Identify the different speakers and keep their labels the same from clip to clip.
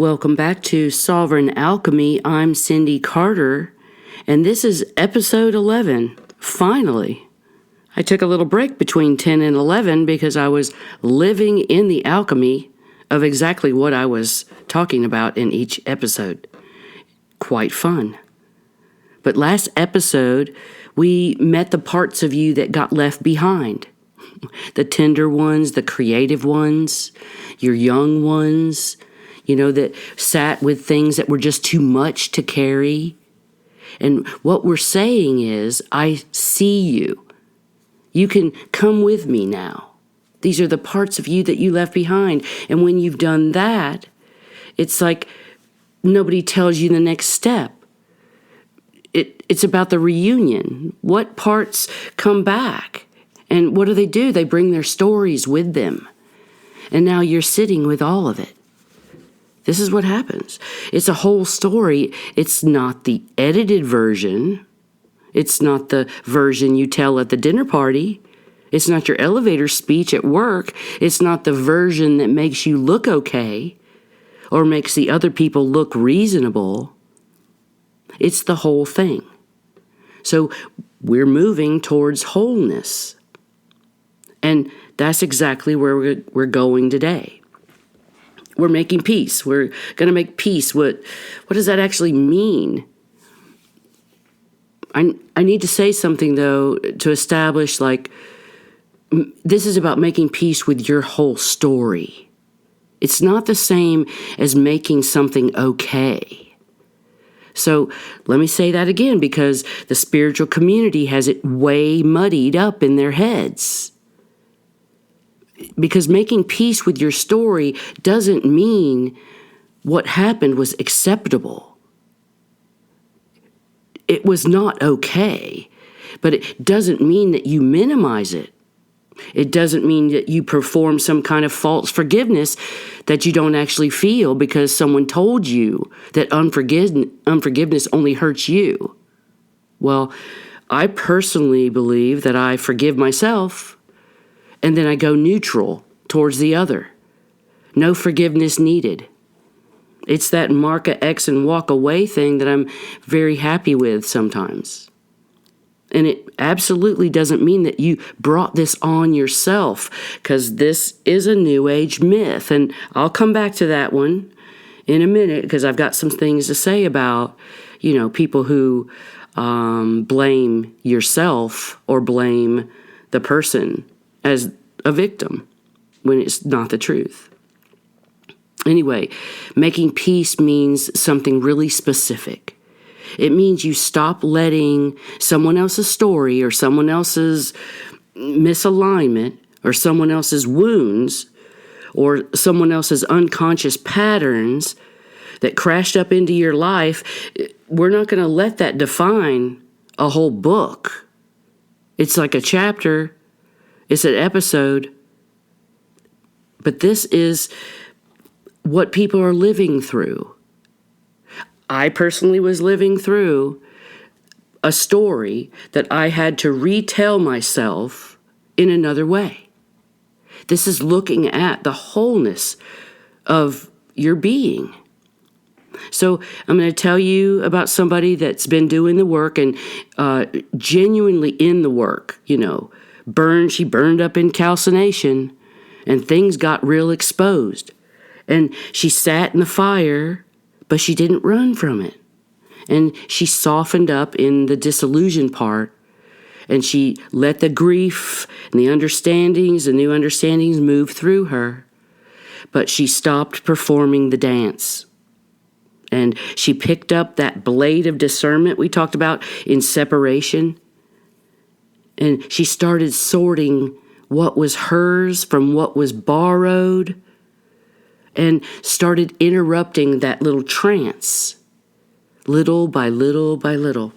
Speaker 1: Welcome back to Sovereign Alchemy. I'm Cindy Carter, and this is episode 11. Finally. I took a little break between 10 and 11 because I was living in the alchemy of exactly what I was talking about in each episode. Quite fun. But last episode, we met the parts of you that got left behind. The tender ones, the creative ones, your young ones, that sat with things that were just too much to carry. And what we're saying is, I see you. You can come with me now. These are the parts of you that you left behind. And when you've done that, it's like nobody tells you the next step. It's about the reunion. What parts come back? And what do? They bring their stories with them. And now you're sitting with all of it. This is what happens. It's a whole story. It's not the edited version. It's not the version you tell at the dinner party. It's not your elevator speech at work. It's not the version that makes you look okay or makes the other people look reasonable. It's the whole thing. So we're moving towards wholeness. And that's exactly where we're going today. We're making peace. We're going to make peace. What does that actually mean? I need to say something, though, to establish, this is about making peace with your whole story. It's not the same as making something okay. So let me say that again, because the spiritual community has it way muddied up in their heads. Because making peace with your story doesn't mean what happened was acceptable. It was not okay, but it doesn't mean that you minimize it. It doesn't mean that you perform some kind of false forgiveness that you don't actually feel because someone told you that unforgiveness only hurts you. Well, I personally believe that I forgive myself and then I go neutral towards the other. No forgiveness needed. It's that mark a X and walk away thing that I'm very happy with sometimes. And it absolutely doesn't mean that you brought this on yourself, because this is a New Age myth. And I'll come back to that one in a minute, because I've got some things to say about, people who blame yourself or blame the person as a victim when it's not the truth. Anyway, making peace means something really specific. It means you stop letting someone else's story or someone else's misalignment or someone else's wounds or someone else's unconscious patterns that crashed up into your life. We're not going to let that define a whole book. It's like a chapter. It's an episode. But this is what people are living through. I personally was living through a story that I had to retell myself in another way. This is looking at the wholeness of your being. So I'm going to tell you about somebody that's been doing the work and genuinely in the work, She burned up in calcination and things got real exposed. And she sat in the fire, but she didn't run from it. And she softened up in the disillusion part. And she let the grief and the new understandings move through her. But she stopped performing the dance. And she picked up that blade of discernment we talked about in separation. And she started sorting what was hers from what was borrowed, and started interrupting that little trance, little by little by little.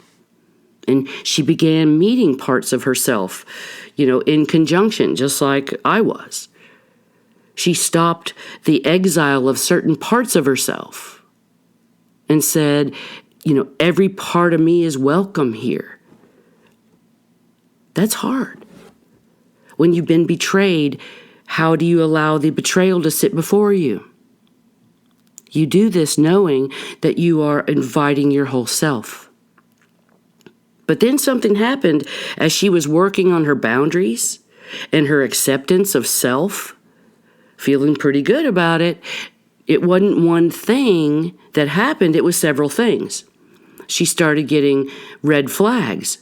Speaker 1: And she began meeting parts of herself, in conjunction, just like I was. She stopped the exile of certain parts of herself and said, every part of me is welcome here. That's hard. When you've been betrayed, how do you allow the betrayal to sit before you? You do this knowing that you are inviting your whole self. But then something happened as she was working on her boundaries and her acceptance of self, feeling pretty good about it. It wasn't one thing that happened, it was several things. She started getting red flags,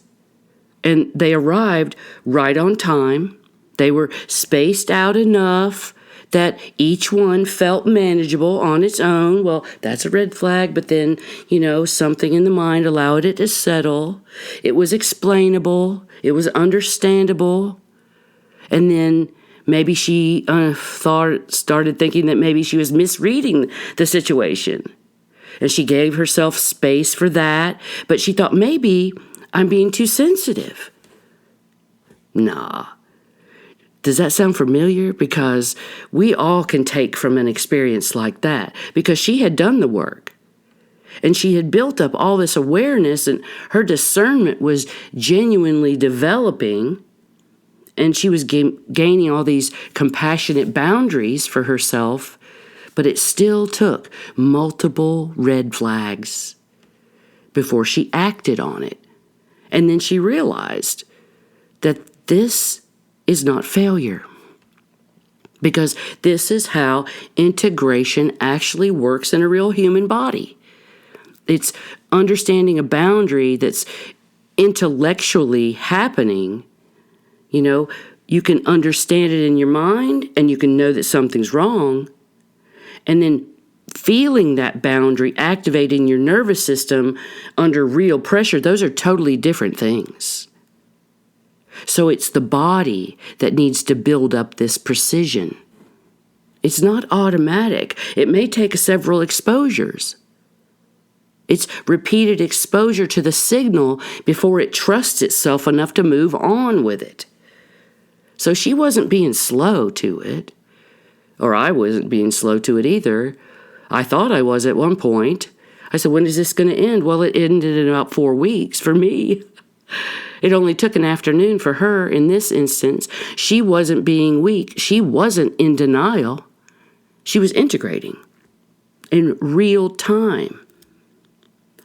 Speaker 1: and they arrived right on time. They were spaced out enough that each one felt manageable on its own. Well, that's a red flag, but then, something in the mind allowed it to settle. It was explainable. It was understandable. And then maybe she started thinking that maybe she was misreading the situation. And she gave herself space for that. But she thought, maybe I'm being too sensitive. Nah. Does that sound familiar? Because we all can take from an experience like that. Because she had done the work. And she had built up all this awareness, and her discernment was genuinely developing. And she was gaining all these compassionate boundaries for herself. But it still took multiple red flags before she acted on it. And then she realized that this is not failure. Because this is how integration actually works in a real human body. It's understanding a boundary that's intellectually happening. You can understand it in your mind, and you can know that something's wrong. And then feeling that boundary, activating your nervous system under real pressure, those are totally different things. So it's the body that needs to build up this precision. It's not automatic. It may take several exposures. It's repeated exposure to the signal before it trusts itself enough to move on with it. So she wasn't being slow to it. Or I wasn't being slow to it either. I thought I was at one point. I said, when is this going to end? Well, it ended in about 4 weeks for me. It only took an afternoon for her in this instance. She wasn't being weak. She wasn't in denial. She was integrating in real time.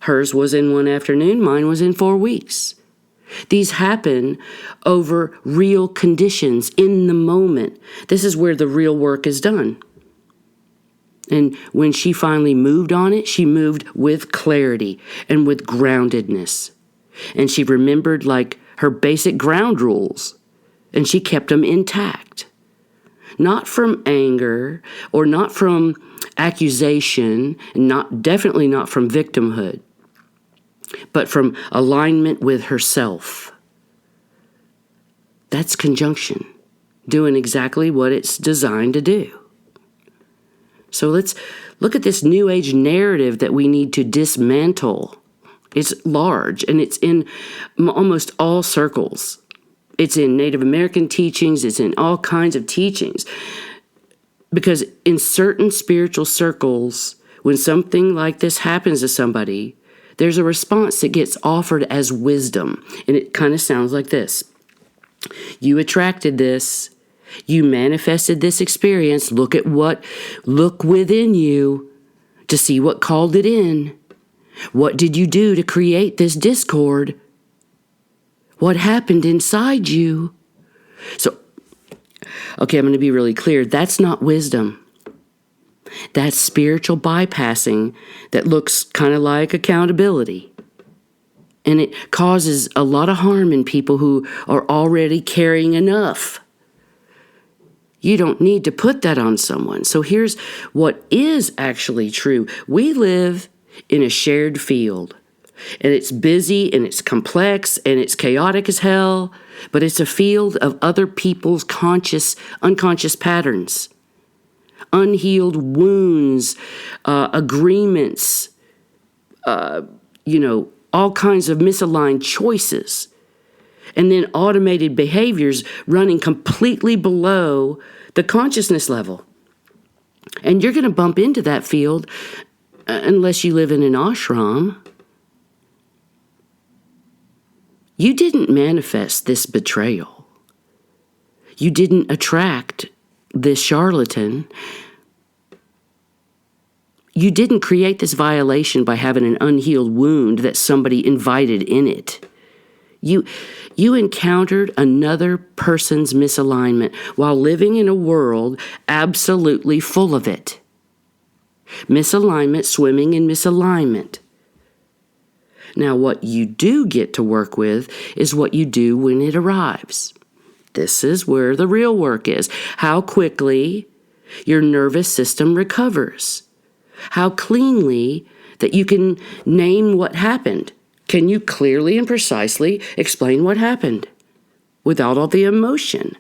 Speaker 1: Hers was in one afternoon. Mine was in 4 weeks. These happen over real conditions in the moment. This is where the real work is done. And when she finally moved on it, she moved with clarity and with groundedness. And she remembered her basic ground rules, and she kept them intact. Not from anger or not from accusation, and definitely not from victimhood, but from alignment with herself. That's conjunction, doing exactly what it's designed to do. So let's look at this New Age narrative that we need to dismantle. It's large, and it's in almost all circles. It's in Native American teachings. It's in all kinds of teachings. Because in certain spiritual circles, when something like this happens to somebody, there's a response that gets offered as wisdom. And it kind of sounds like this. You attracted this. You manifested this experience. Look within you to see what called it in. What did you do to create this discord? What happened inside you? So, okay, I'm going to be really clear. That's not wisdom. That's spiritual bypassing that looks kind of like accountability. And it causes a lot of harm in people who are already carrying enough. You don't need to put that on someone. So here's what is actually true. We live in a shared field. And it's busy, and it's complex, and it's chaotic as hell, but it's a field of other people's unconscious patterns, unhealed wounds, agreements, all kinds of misaligned choices, and then automated behaviors running completely below the consciousness level. And you're going to bump into that field unless you live in an ashram. You didn't manifest this betrayal. You didn't attract this charlatan. You didn't create this violation by having an unhealed wound that somebody invited in it. You encountered another person's misalignment while living in a world absolutely full of it. Misalignment, swimming in misalignment. Now, what you do get to work with is what you do when it arrives. This is where the real work is. How quickly your nervous system recovers. How cleanly that you can name what happened. Can you clearly and precisely explain what happened without all the emotion?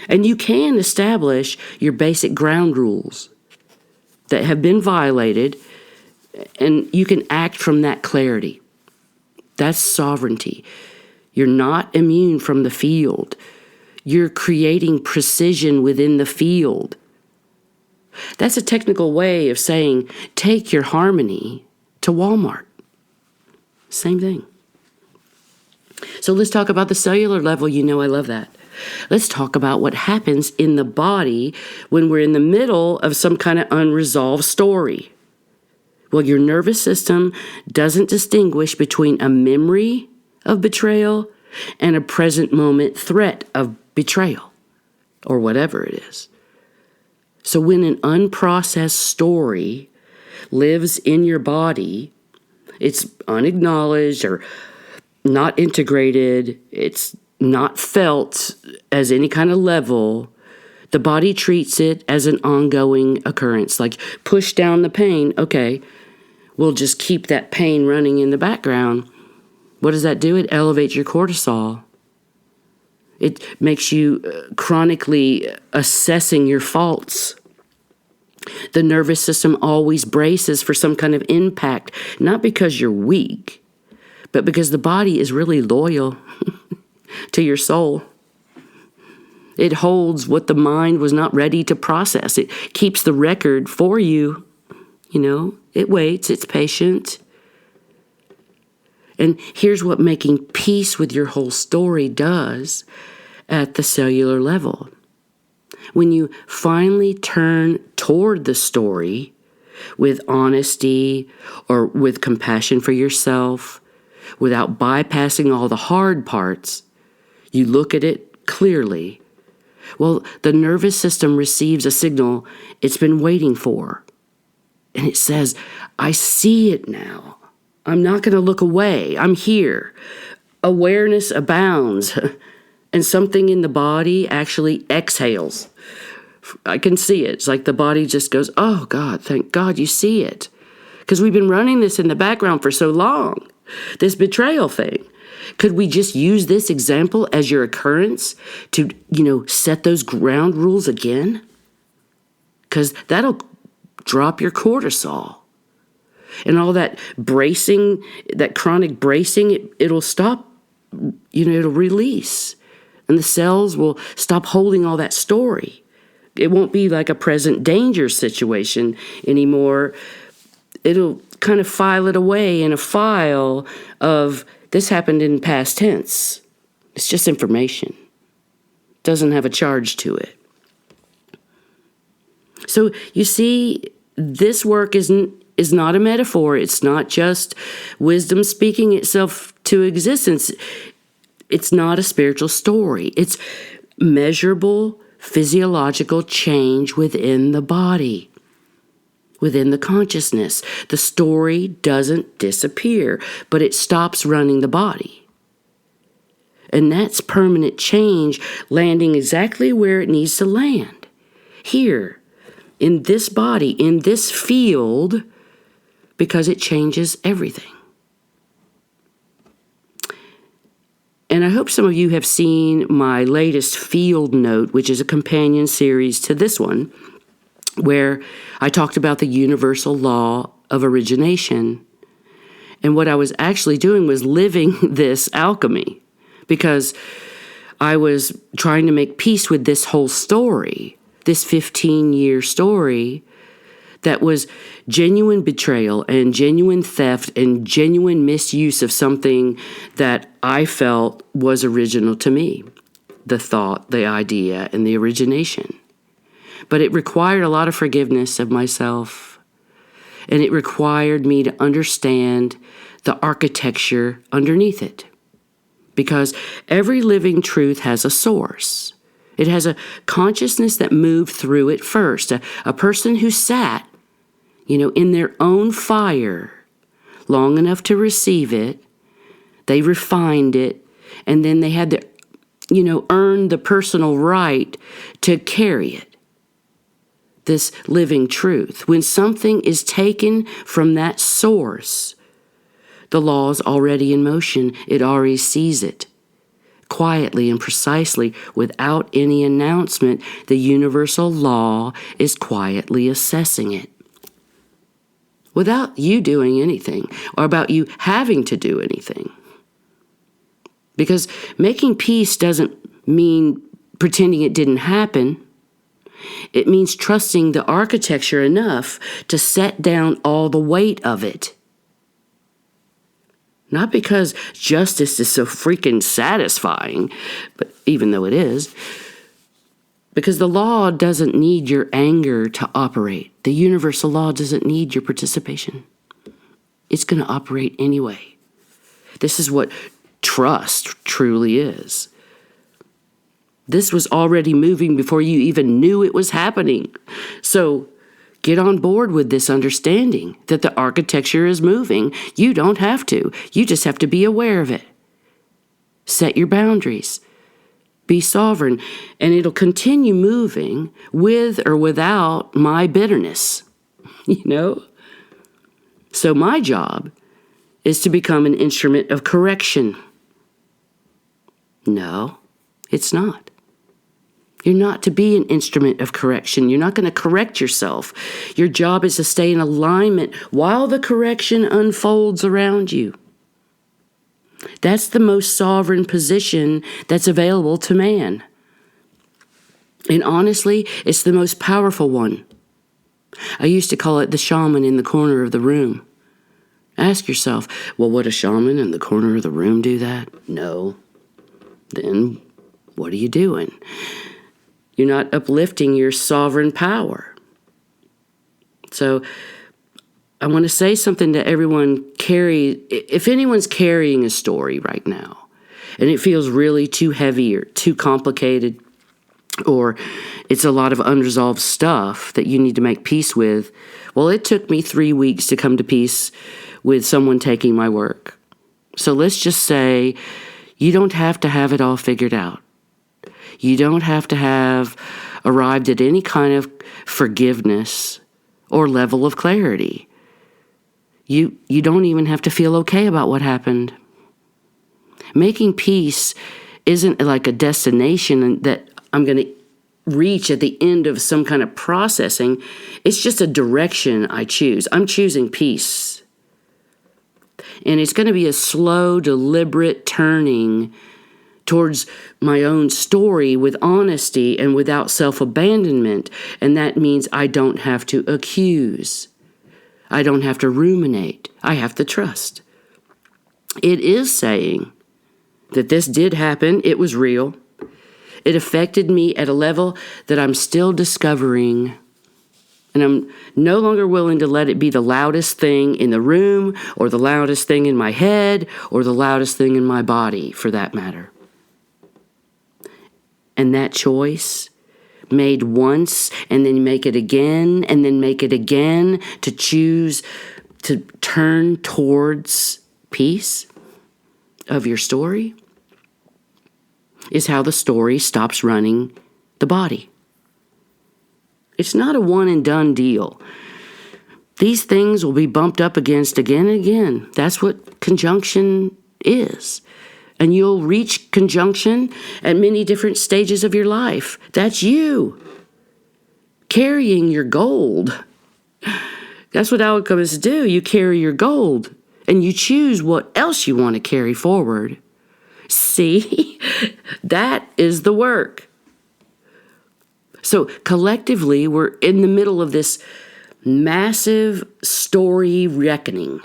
Speaker 1: And you can establish your basic ground rules that have been violated, and you can act from that clarity. That's sovereignty. You're not immune from the field. You're creating precision within the field. That's a technical way of saying, take your harmony to Walmart. Same thing. So let's talk about the cellular level. You know I love that. Let's talk about what happens in the body when we're in the middle of some kind of unresolved story. Well, your nervous system doesn't distinguish between a memory of betrayal and a present moment threat of betrayal, or whatever it is. So when an unprocessed story lives in your body, it's unacknowledged or not integrated, it's not felt as any kind of level, the body treats it as an ongoing occurrence. Like, push down the pain, okay, we'll just keep that pain running in the background. What does that do? It elevates your cortisol. It makes you chronically assessing your faults. The nervous system always braces for some kind of impact, not because you're weak, but because the body is really loyal to your soul. It holds what the mind was not ready to process. It keeps the record for you. It waits, it's patient. And here's what making peace with your whole story does at the cellular level. When you finally turn toward the story with honesty or with compassion for yourself, without bypassing all the hard parts, you look at it clearly. Well, the nervous system receives a signal it's been waiting for. And it says, I see it now. I'm not going to look away. I'm here. Awareness abounds. And something in the body actually exhales. I can see it. It's like the body just goes, oh God, thank God you see it. Because we've been running this in the background for so long. This betrayal thing. Could we just use this example as your occurrence to, set those ground rules again? Because that'll drop your cortisol. And all that bracing, that chronic bracing, it'll stop, it'll release. And the cells will stop holding all that story. It won't be like a present danger situation anymore. It'll kind of file it away in a file of this happened in past tense. It's just information. It doesn't have a charge to it. So you see, this work is not a metaphor. It's not just wisdom speaking itself to existence. It's not a spiritual story. It's measurable physiological change within the body, within the consciousness. The story doesn't disappear, but it stops running the body. And that's permanent change landing exactly where it needs to land. Here, in this body, in this field, because it changes everything. And I hope some of you have seen my latest field note, which is a companion series to this one, where I talked about the universal law of origination. And what I was actually doing was living this alchemy, because I was trying to make peace with this whole story, this 15-year story that was genuine betrayal and genuine theft and genuine misuse of something that I felt was original to me, the thought, the idea, and the origination. But it required a lot of forgiveness of myself and it required me to understand the architecture underneath it. Because every living truth has a source. It has a consciousness that moved through it first. A person who sat, in their own fire long enough to receive it, they refined it, and then they had to, earn the personal right to carry it. This living truth. When something is taken from that source, the law is already in motion. It already sees it. Quietly and precisely, without any announcement, the universal law is quietly assessing it. Without you doing anything, or about you having to do anything. Because making peace doesn't mean pretending it didn't happen. It means trusting the architecture enough to set down all the weight of it. Not because justice is so freaking satisfying, but even though it is, because the law doesn't need your anger to operate. The universal law doesn't need your participation. It's going to operate anyway. This is what trust truly is. This was already moving before you even knew it was happening. So get on board with this understanding that the architecture is moving. You don't have to. You just have to be aware of it. Set your boundaries. Be sovereign, and it'll continue moving with or without my bitterness. So my job is to become an instrument of correction. No, it's not. You're not to be an instrument of correction. You're not going to correct yourself. Your job is to stay in alignment while the correction unfolds around you. That's the most sovereign position that's available to man. And honestly, it's the most powerful one. I used to call it the shaman in the corner of the room. Ask yourself, well, would a shaman in the corner of the room do that? No. Then what are you doing? You're not uplifting your sovereign power. So I want to say something to everyone. If anyone's carrying a story right now, and it feels really too heavy or too complicated, or it's a lot of unresolved stuff that you need to make peace with, well, it took me 3 weeks to come to peace with someone taking my work. So let's just say you don't have to have it all figured out. You don't have to have arrived at any kind of forgiveness or level of clarity. You don't even have to feel okay about what happened. Making peace isn't like a destination that I'm going to reach at the end of some kind of processing. It's just a direction I choose. I'm choosing peace. And it's going to be a slow, deliberate turning towards my own story with honesty and without self-abandonment. And that means I don't have to accuse. I don't have to ruminate. I have to trust. It is saying that this did happen. It was real. It affected me at a level that I'm still discovering. And I'm no longer willing to let it be the loudest thing in the room or the loudest thing in my head or the loudest thing in my body, for that matter. And that choice, made once and then make it again and then make it again, to choose to turn towards peace of your story, is how the story stops running the body. It's not a one and done deal. These things will be bumped up against again and again. That's what conjunction is. And you'll reach conjunction at many different stages of your life. That's you carrying your gold. That's what alchemists do. You carry your gold and you choose what else you want to carry forward. See, that is the work. So collectively, we're in the middle of this massive story reckoning.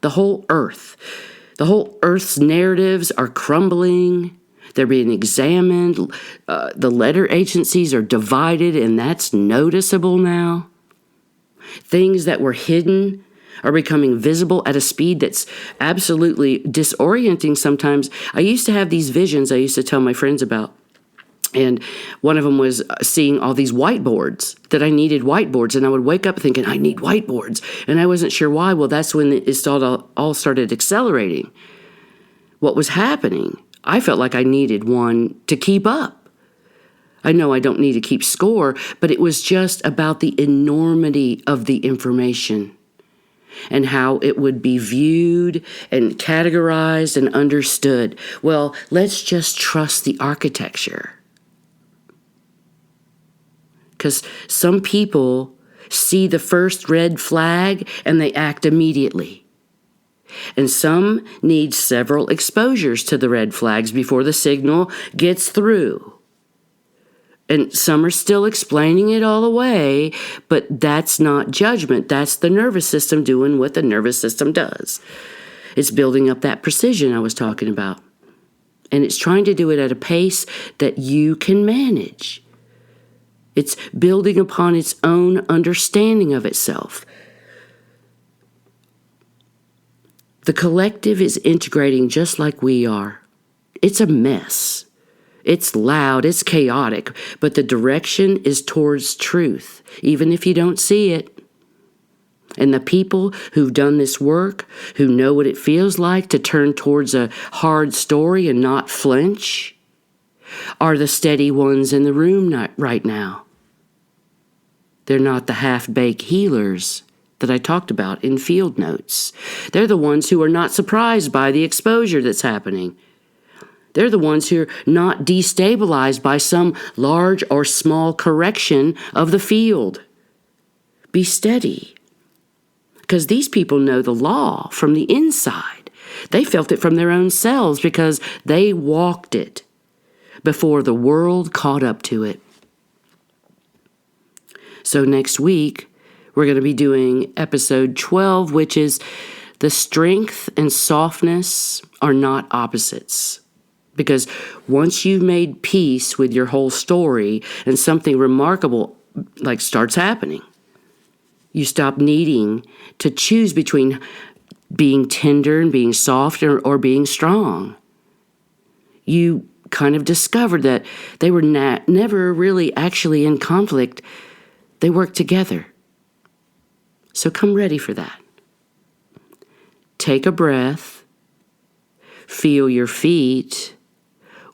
Speaker 1: The whole Earth's narratives are crumbling. They're being examined. The letter agencies are divided, and that's noticeable now. Things that were hidden are becoming visible at a speed that's absolutely disorienting sometimes. I used to have these visions I used to tell my friends about. And one of them was seeing all these whiteboards, that I needed whiteboards. And I would wake up thinking, I need whiteboards. And I wasn't sure why. Well, that's when it all started accelerating. What was happening? I felt like I needed one to keep up. I know I don't need to keep score, but it was just about the enormity of the information and how it would be viewed and categorized and understood. Well, let's just trust the architecture. Because some people see the first red flag and they act immediately. And some need several exposures to the red flags before the signal gets through. And some are still explaining it all away, but that's not judgment. That's the nervous system doing what the nervous system does. It's building up that precision I was talking about. And it's trying to do it at a pace that you can manage. It's building upon its own understanding of itself. The collective is integrating just like we are. It's a mess. It's loud, it's chaotic, but the direction is towards truth, even if you don't see it. And the people who've done this work, who know what it feels like to turn towards a hard story and not flinch, are the steady ones in the room right now. They're not the half-baked healers that I talked about in field notes. They're the ones who are not surprised by the exposure that's happening. They're the ones who are not destabilized by some large or small correction of the field. Be steady. Because these people know the law from the inside. They felt it from their own selves because they walked it before the world caught up to it. So next week, we're going to be doing episode 12, which is the strength and softness are not opposites. Because once you've made peace with your whole story and something remarkable starts happening, you stop needing to choose between being tender and being soft or being strong. You kind of discovered that they were never really actually in conflict. They work together. So come ready for that. Take a breath. Feel your feet.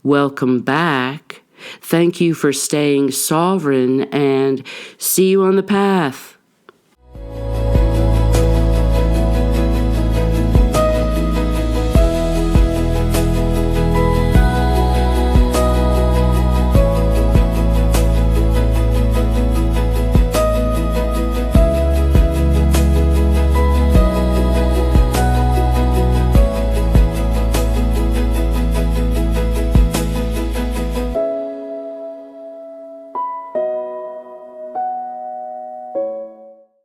Speaker 1: Welcome back. Thank you for staying sovereign and see you on the path.